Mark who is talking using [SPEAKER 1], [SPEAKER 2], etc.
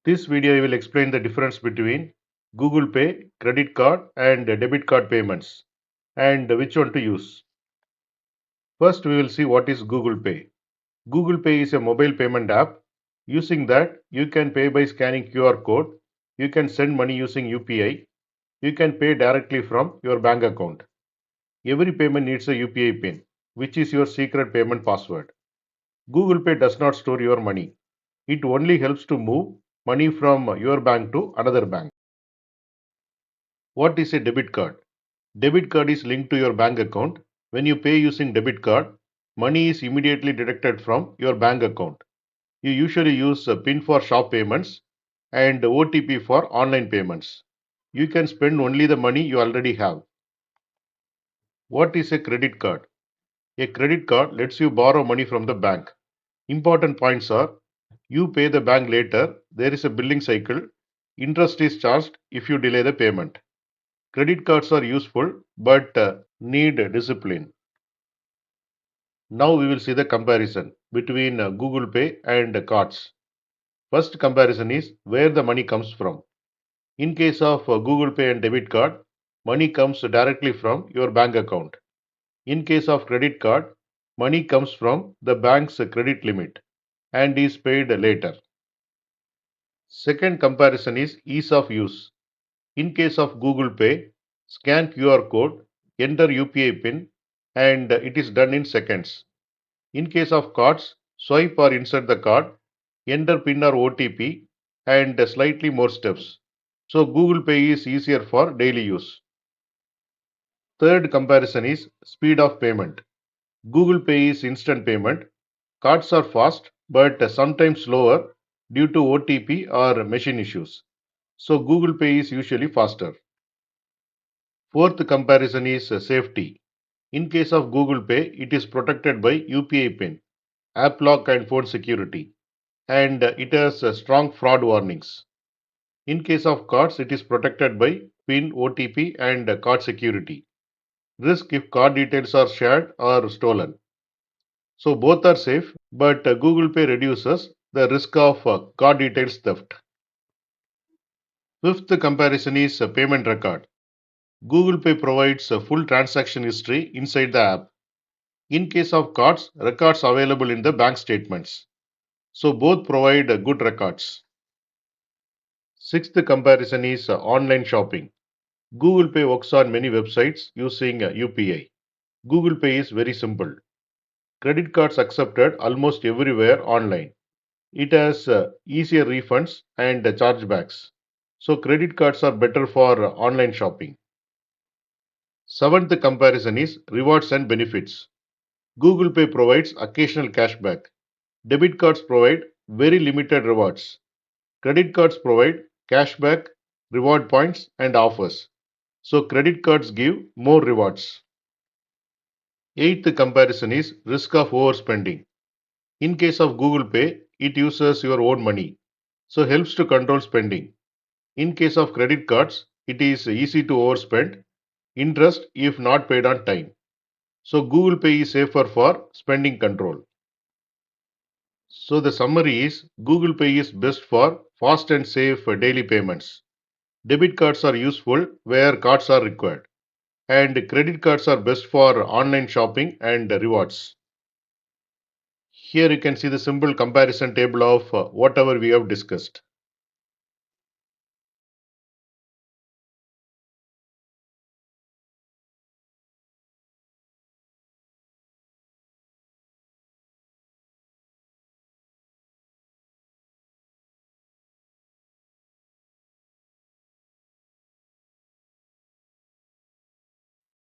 [SPEAKER 1] This video I will explain the difference between Google Pay, credit card and debit card payments and which one to use. First we will see what is Google Pay. Google Pay is a mobile payment app. Using that you can pay by scanning QR code, you can send money using UPI, you can pay directly from your bank account. Every payment needs a UPI pin, which is your secret payment password. Google Pay does not store your money. It only helps to move money from your bank to another bank. What is a debit card? Debit card is linked to your bank account. When you pay using debit card, money is immediately deducted from your bank account. You usually use a PIN for shop payments and OTP for online payments. You can spend only the money you already have. What is a credit card? A credit card lets you borrow money from the bank. Important points are: you pay the bank later, there is a billing cycle, interest is charged if you delay the payment. Credit cards are useful but need discipline. Now we will see the comparison between Google Pay and cards. First comparison is where the money comes from. In case of Google Pay and debit card, money comes directly from your bank account. In case of credit card, money comes from the bank's credit limit and is paid later. Second comparison is ease of use. In case of Google Pay, scan QR code, enter UPI PIN, and it is done in seconds. In case of cards, swipe or insert the card, enter PIN or OTP, and slightly more steps. So Google Pay is easier for daily use. Third comparison is speed of payment. Google Pay is instant payment. Cards are fast but sometimes slower due to OTP or machine issues. So Google Pay is usually faster. Fourth comparison is safety. In case of Google Pay, it is protected by UPI PIN, app lock and phone security, and it has strong fraud warnings. In case of cards, it is protected by PIN, OTP and card security. Risk if card details are shared or stolen. So both are safe, but Google Pay reduces the risk of card details theft. Fifth comparison is payment record. Google Pay provides a full transaction history inside the app. In case of cards, records available in the bank statements. So both provide good records. Sixth comparison is online shopping. Google Pay works on many websites using UPI. Google Pay is very simple. Credit cards accepted almost everywhere online. It has easier refunds and chargebacks. So credit cards are better for online shopping. Seventh comparison is rewards and benefits. Google Pay provides occasional cashback. Debit cards provide very limited rewards. Credit cards provide cashback, reward points, and offers. So credit cards give more rewards. Eighth comparison is risk of overspending. In case of Google Pay, it uses your own money, so helps to control spending. In case of credit cards, it is easy to overspend interest if not paid on time. So Google Pay is safer for spending control. So the summary is Google Pay is best for fast and safe daily payments. Debit cards are useful where cards are required. And credit cards are best for online shopping and rewards. Here you can see the simple comparison table of whatever we have discussed.